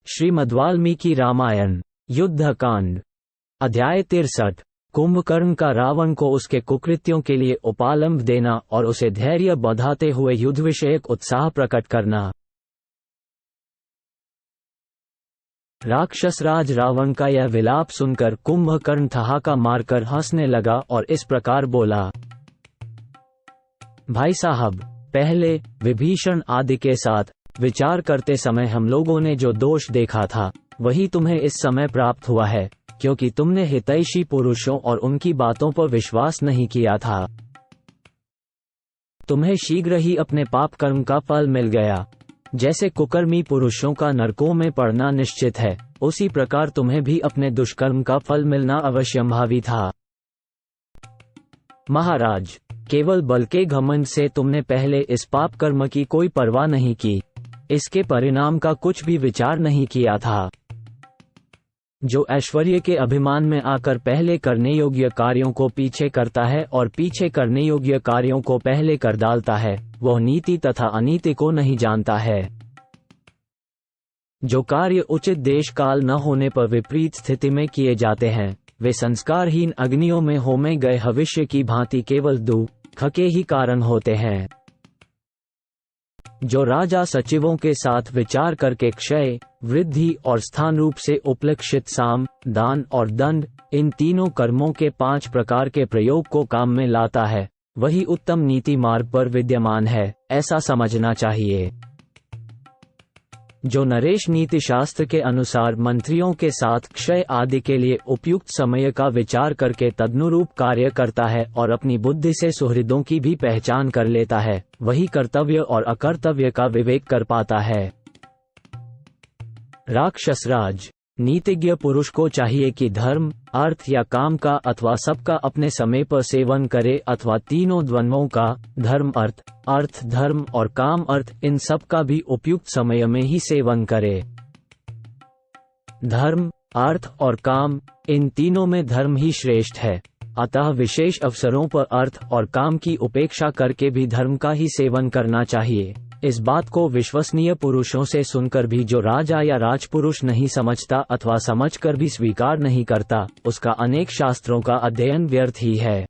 श्रीमद्वाल्मीकि रामायण युद्धकांड अध्याय 63। कुंभकर्ण का रावण को उसके कुकृत्यों के लिए उपालंब देना और उसे धैर्य बढ़ाते हुए युद्ध विषयक उत्साह प्रकट करना। राक्षसराज रावण का यह विलाप सुनकर कुंभकर्ण ठहाका मारकर हंसने लगा और इस प्रकार बोला, भाई साहब, पहले विभीषण आदि के साथ विचार करते समय हम लोगों ने जो दोष देखा था वही तुम्हें इस समय प्राप्त हुआ है, क्योंकि तुमने हितैषी पुरुषों और उनकी बातों पर विश्वास नहीं किया था। तुम्हें शीघ्र ही अपने पाप कर्म का फल मिल गया। जैसे कुकर्मी पुरुषों का नरकों में पड़ना निश्चित है, उसी प्रकार तुम्हें भी अपने दुष्कर्म का फल मिलना अवश्यंभावी था। महाराज, केवल बल के घमंड से तुमने पहले इस पाप कर्म की कोई परवाह नहीं की, इसके परिणाम का कुछ भी विचार नहीं किया था। जो ऐश्वर्य के अभिमान में आकर पहले करने योग्य कार्यों को पीछे करता है और पीछे करने योग्य कार्यों को पहले कर डालता है, वह नीति तथा अनीति को नहीं जानता है। जो कार्य उचित देश काल न होने पर विपरीत स्थिति में किए जाते हैं, वे संस्कारहीन अग्नियों में होमे गए भविष्य की भांति केवल दुख के ही कारण होते हैं। जो राजा सचिवों के साथ विचार करके क्षय, वृद्धि और स्थान रूप से उपलक्षित साम, दान और दंड, इन तीनों कर्मों के 5 प्रकार के प्रयोग को काम में लाता है, वही उत्तम नीति मार्ग पर विद्यमान है, ऐसा समझना चाहिए। जो नरेश नीति शास्त्र के अनुसार मंत्रियों के साथ क्षय आदि के लिए उपयुक्त समय का विचार करके तदनुरूप कार्य करता है और अपनी बुद्धि से सुहृदों की भी पहचान कर लेता है, वही कर्तव्य और अकर्तव्य का विवेक कर पाता है। राक्षसराज, नीतिज्ञ पुरुष को चाहिए कि धर्म, अर्थ या काम का अथवा सबका अपने समय पर सेवन करे अथवा तीनों द्वंद्वों का, धर्म अर्थ धर्म और काम अर्थ, इन सब का भी उपयुक्त समय में ही सेवन करे। धर्म, अर्थ और काम, इन तीनों में धर्म ही श्रेष्ठ है, अतः विशेष अवसरों पर अर्थ और काम की उपेक्षा करके भी धर्म का ही सेवन करना चाहिए। इस बात को विश्वसनीय पुरुषों से सुनकर भी जो राजा या राजपुरुष नहीं समझता अथवा समझकर भी स्वीकार नहीं करता, उसका अनेक शास्त्रों का अध्ययन व्यर्थ ही है।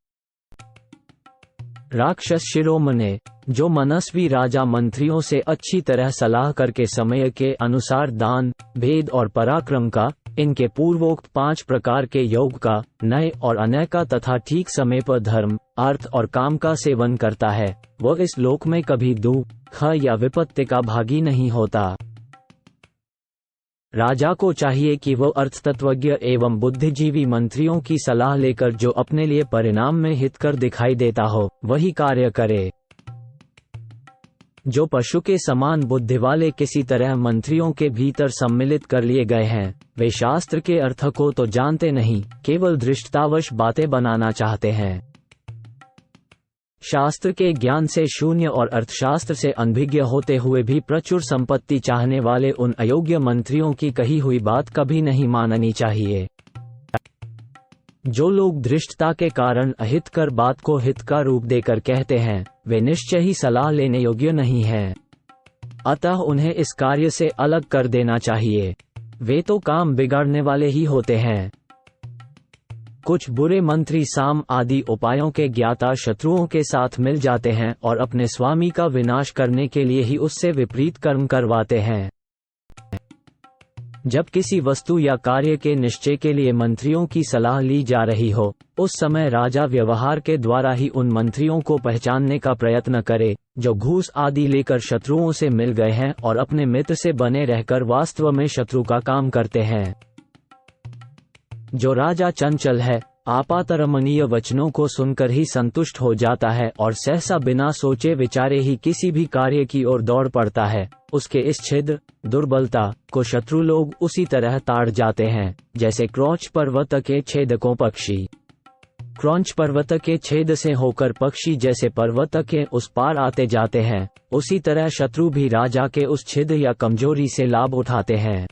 राक्षस शिरोमणे, जो मनस्वी राजा मंत्रियों से अच्छी तरह सलाह करके समय के अनुसार दान, भेद और पराक्रम का, इनके पूर्वोक्त 5 प्रकार के योग का, नए और अनय का तथा ठीक समय पर धर्म, अर्थ और काम का सेवन करता है, वह इस लोक में कभी दुख या विपत्ति का भागी नहीं होता। राजा को चाहिए कि वह अर्थतत्वज्ञ एवं बुद्धिजीवी मंत्रियों की सलाह लेकर जो अपने लिए परिणाम में हितकर दिखाई देता हो, वही कार्य करे। जो पशु के समान बुद्धि वाले किसी तरह मंत्रियों के भीतर सम्मिलित कर लिए गए हैं, वे शास्त्र के अर्थ को तो जानते नहीं, केवल धृष्टतावश बातें बनाना चाहते हैं। शास्त्र के ज्ञान से शून्य और अर्थशास्त्र से अनभिज्ञ होते हुए भी प्रचुर संपत्ति चाहने वाले उन अयोग्य मंत्रियों की कही हुई बात कभी नहीं माननी चाहिए। जो लोग धृष्टता के कारण अहितकर बात को हित का रूप देकर कहते हैं, वे निश्चय ही सलाह लेने योग्य नहीं हैं। अतः उन्हें इस कार्य से अलग कर देना चाहिए। वे तो काम बिगाड़ने वाले ही होते हैं। कुछ बुरे मंत्री साम आदि उपायों के ज्ञाता शत्रुओं के साथ मिल जाते हैं और अपने स्वामी का विनाश करने के लिए ही उससे विपरीत कर्म करवाते हैं। जब किसी वस्तु या कार्य के निश्चय के लिए मंत्रियों की सलाह ली जा रही हो, उस समय राजा व्यवहार के द्वारा ही उन मंत्रियों को पहचानने का प्रयत्न करे, जो घूस आदि लेकर शत्रुओं से मिल गए हैं और अपने मित्र से बने रहकर वास्तव में शत्रु का काम करते हैं। जो राजा चंचल है, आपातरमणीय वचनों को सुनकर ही संतुष्ट हो जाता है और सहसा बिना सोचे विचारे ही किसी भी कार्य की ओर दौड़ पड़ता है, उसके इस छिद्र, दुर्बलता को शत्रु लोग उसी तरह ताड़ जाते हैं, जैसे क्रौंच पर्वत के छेदकों पक्षी। क्रौंच पर्वत के छेद से होकर पक्षी जैसे पर्वत के उस पार आते जाते हैं, उसी तरह शत्रु भी राजा के उस छिद्र या कमजोरी से लाभ उठाते हैं।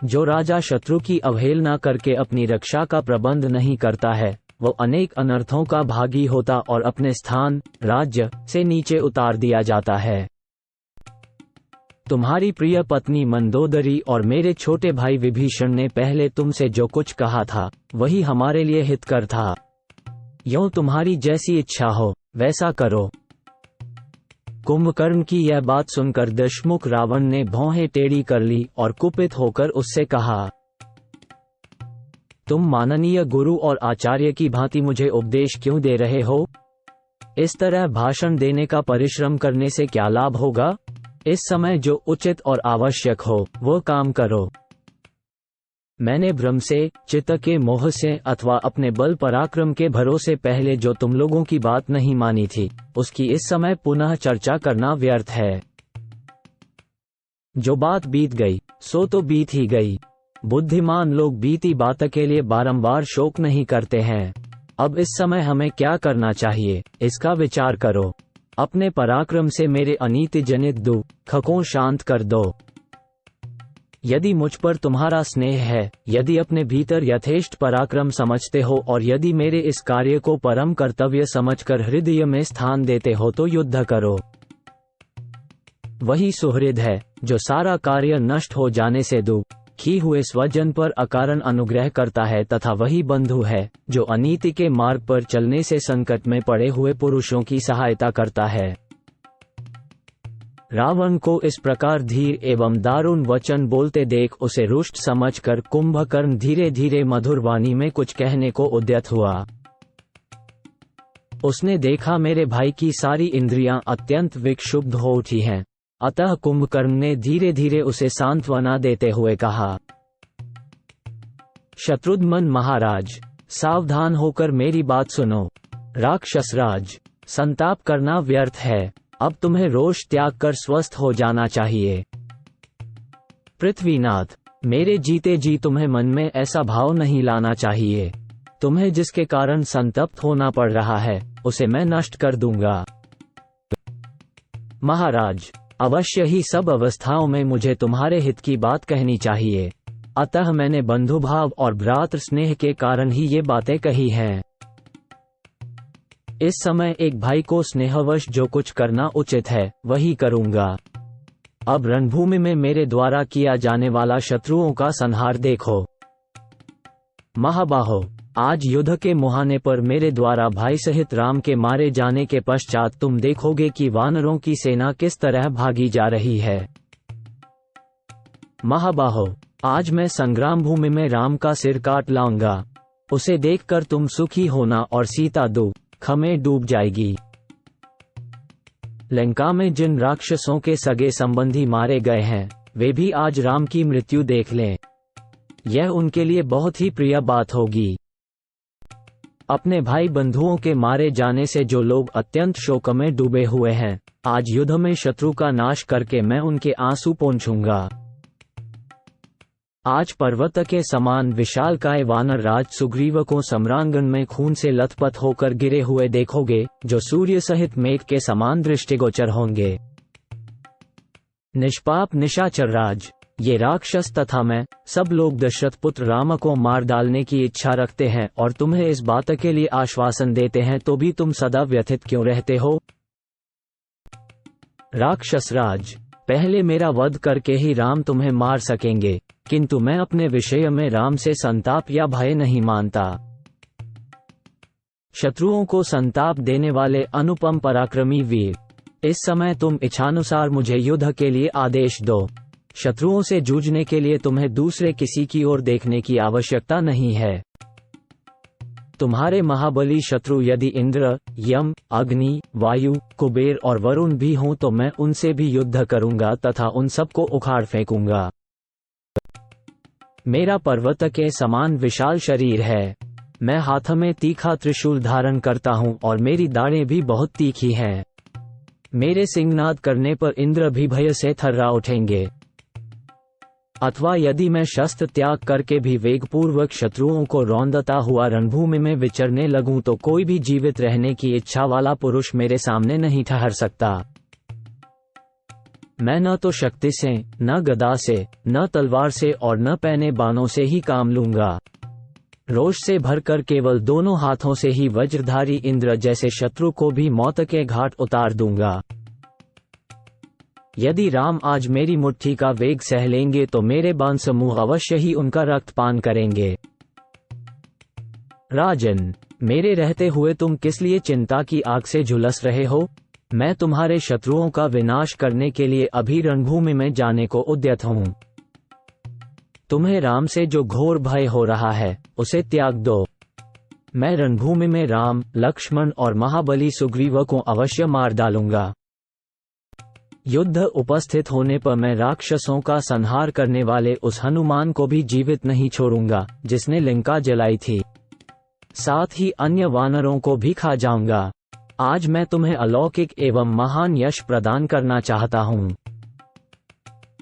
जो राजा शत्रु की अवहेलना करके अपनी रक्षा का प्रबंध नहीं करता है, वो अनेक अनर्थों का भागी होता और अपने स्थान, राज्य से नीचे उतार दिया जाता है। तुम्हारी प्रिय पत्नी मंदोदरी और मेरे छोटे भाई विभीषण ने पहले तुमसे जो कुछ कहा था वही हमारे लिए हितकर था। यूं तुम्हारी जैसी इच्छा हो वैसा करो। कुंभकर्ण की यह बात सुनकर दशमुख रावण ने भौहें टेढ़ी कर ली और कुपित होकर उससे कहा, तुम माननीय गुरु और आचार्य की भांति मुझे उपदेश क्यों दे रहे हो? इस तरह भाषण देने का परिश्रम करने से क्या लाभ होगा? इस समय जो उचित और आवश्यक हो वो काम करो। मैंने भ्रम से, चित्त के मोह से अथवा अपने बल पराक्रम के भरोसे पहले जो तुम लोगों की बात नहीं मानी थी उसकी इस समय पुनः चर्चा करना व्यर्थ है। जो बात बीत गई सो तो बीत ही गई। बुद्धिमान लोग बीती बात के लिए बारंबार शोक नहीं करते हैं। अब इस समय हमें क्या करना चाहिए इसका विचार करो। अपने पराक्रम से मेरे अनीति जनित दुख को शांत कर दो। यदि मुझ पर तुम्हारा स्नेह है, यदि अपने भीतर यथेष्ट पराक्रम समझते हो और यदि मेरे इस कार्य को परम कर्तव्य समझकर हृदय में स्थान देते हो तो युद्ध करो। वही सुहृद है जो सारा कार्य नष्ट हो जाने से दुखी हुए स्वजन पर अकारण अनुग्रह करता है, तथा वही बंधु है जो अनीति के मार्ग पर चलने से संकट में पड़े हुए पुरुषों की सहायता करता है। रावण को इस प्रकार धीर एवं दारुण वचन बोलते देख उसे रुष्ट समझकर कुंभकर्ण धीरे धीरे मधुर वाणी में कुछ कहने को उद्यत हुआ। उसने देखा मेरे भाई की सारी इंद्रियां अत्यंत विक्षुब्ध हो उठी हैं। अतः कुंभकर्ण ने धीरे धीरे उसे सांत्वना देते हुए कहा, शत्रुघ्न महाराज, सावधान होकर मेरी बात सुनो। राक्षसराज, संताप करना व्यर्थ है। अब तुम्हें रोष त्याग कर स्वस्थ हो जाना चाहिए। पृथ्वीनाथ, मेरे जीते जी तुम्हें मन में ऐसा भाव नहीं लाना चाहिए। तुम्हें जिसके कारण संतप्त होना पड़ रहा है उसे मैं नष्ट कर दूंगा। महाराज, अवश्य ही सब अवस्थाओं में मुझे तुम्हारे हित की बात कहनी चाहिए। अतः मैंने बंधुभाव और भ्रातृ स्नेह के कारण ही ये बातें कही हैं। इस समय एक भाई को स्नेहवश जो कुछ करना उचित है वही करूंगा। अब रणभूमि में मेरे द्वारा किया जाने वाला शत्रुओं का संहार देखो। महाबाहो, आज युद्ध के मुहाने पर मेरे द्वारा भाई सहित राम के मारे जाने के पश्चात तुम देखोगे कि वानरों की सेना किस तरह भागी जा रही है। महाबाहो, आज मैं संग्राम भूमि में राम का सिर काट लाऊंगा। उसे देखकर तुम सुखी होना और सीता दुख में डूब जाएगी। लंका में जिन राक्षसों के सगे संबंधी मारे गए हैं वे भी आज राम की मृत्यु देख लें। यह उनके लिए बहुत ही प्रिय बात होगी। अपने भाई बंधुओं के मारे जाने से जो लोग अत्यंत शोक में डूबे हुए हैं, आज युद्ध में शत्रु का नाश करके मैं उनके आंसू पोंछूंगा। आज पर्वत के समान विशालकाय वानर राज सुग्रीव को सम्रांगण में खून से लथपथ होकर गिरे हुए देखोगे, जो सूर्य सहित मेघ के समान दृष्टिगोचर होंगे। निष्पाप निशाचर राज, ये राक्षस तथा मैं सब लोग दशरथ पुत्र राम को मार डालने की इच्छा रखते हैं और तुम्हें इस बात के लिए आश्वासन देते हैं तो भी तुम सदा व्यथित क्यों रहते हो? राक्षस राज, पहले मेरा वध करके ही राम तुम्हें मार सकेंगे, किंतु मैं अपने विषय में राम से संताप या भय नहीं मानता। शत्रुओं को संताप देने वाले अनुपम पराक्रमी वीर, इस समय तुम इच्छानुसार मुझे युद्ध के लिए आदेश दो। शत्रुओं से जूझने के लिए तुम्हें दूसरे किसी की ओर देखने की आवश्यकता नहीं है। तुम्हारे महाबली शत्रु यदि इंद्र, यम, अग्नि, वायु, कुबेर और वरुण भी हों तो मैं उनसे भी युद्ध करूंगा तथा उन सबको उखाड़ फेंकूंगा। मेरा पर्वत के समान विशाल शरीर है। मैं हाथ में तीखा त्रिशूल धारण करता हूँ और मेरी दाढ़ें भी बहुत तीखी हैं। मेरे सिंहनाद करने पर इंद्र भी भय से थर्रा उठेंगे। अथवा यदि मैं शस्त्र त्याग करके भी वेगपूर्वक शत्रुओं को रौंदता हुआ रणभूमि में विचरने लगूं तो कोई भी जीवित रहने की इच्छा वाला पुरुष मेरे सामने नहीं ठहर सकता। मैं न तो शक्ति से, न गदा से, न तलवार से और न पैने बाणों से ही काम लूंगा। रोष से भरकर केवल दोनों हाथों से ही वज्रधारी इंद्र जैसे शत्रु को भी मौत के घाट उतार दूंगा। यदि राम आज मेरी मुट्ठी का वेग सह लेंगे तो मेरे बाण समूह अवश्य ही उनका रक्तपान करेंगे। राजन, मेरे रहते हुए तुम किस लिए चिंता की आग से झुलस रहे हो? मैं तुम्हारे शत्रुओं का विनाश करने के लिए अभी रणभूमि में जाने को उद्यत हूँ। तुम्हें राम से जो घोर भय हो रहा है उसे त्याग दो। मैं रणभूमि में राम, लक्ष्मण और महाबली सुग्रीव को अवश्य मार डालूंगा। युद्ध उपस्थित होने पर मैं राक्षसों का संहार करने वाले उस हनुमान को भी जीवित नहीं छोड़ूंगा जिसने लंका जलाई थी। साथ ही अन्य वानरों को भी खा जाऊंगा। आज मैं तुम्हें अलौकिक एवं महान यश प्रदान करना चाहता हूँ।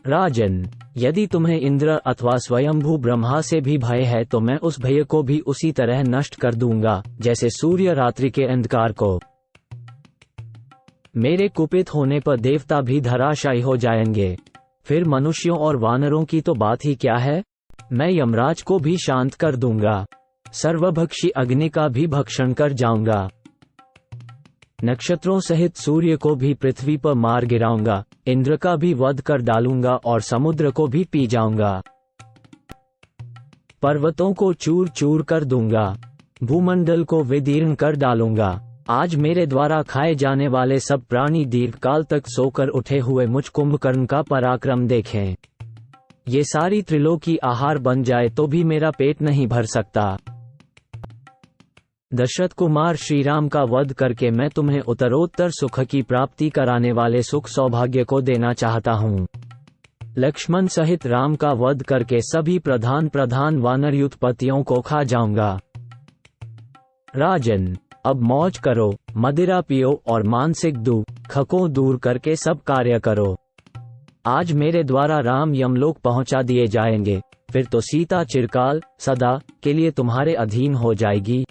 राजन, यदि तुम्हें इंद्र अथवा स्वयंभू ब्रह्मा से भी भय है तो मैं उस भय को भी उसी तरह नष्ट कर दूंगा जैसे सूर्य रात्रि के अंधकार को। मेरे कुपित होने पर देवता भी धराशायी हो जाएंगे। फिर मनुष्यों और वानरों की तो बात ही क्या है। मैं यमराज को भी शांत कर दूंगा। सर्वभक्षी अग्नि का भी भक्षण कर जाऊंगा। नक्षत्रों सहित सूर्य को भी पृथ्वी पर मार गिराऊंगा। इंद्र का भी वध कर डालूंगा और समुद्र को भी पी जाऊंगा। पर्वतों को चूर चूर कर दूंगा। भूमंडल को विदीर्ण कर डालूंगा। आज मेरे द्वारा खाए जाने वाले सब प्राणी दीर्घकाल तक सोकर उठे हुए मुझ कुंभकर्ण का पराक्रम देखें। ये सारी त्रिलोकी आहार बन जाए तो भी मेरा पेट नहीं भर सकता। दशरथ कुमार श्री राम का वध करके मैं तुम्हें उत्तरोत्तर सुख की प्राप्ति कराने वाले सुख सौभाग्य को देना चाहता हूँ। लक्ष्मण सहित राम का वध करके सभी प्रधान वानर युद्धपतियों को खा जाऊंगा। राजन, अब मौज करो, मदिरा पियो और मानसिक दुख को दूर करके सब कार्य करो। आज मेरे द्वारा राम यमलोक पहुंचा दिए जाएंगे, फिर तो सीता चिरकाल सदा के लिए तुम्हारे अधीन हो जाएगी।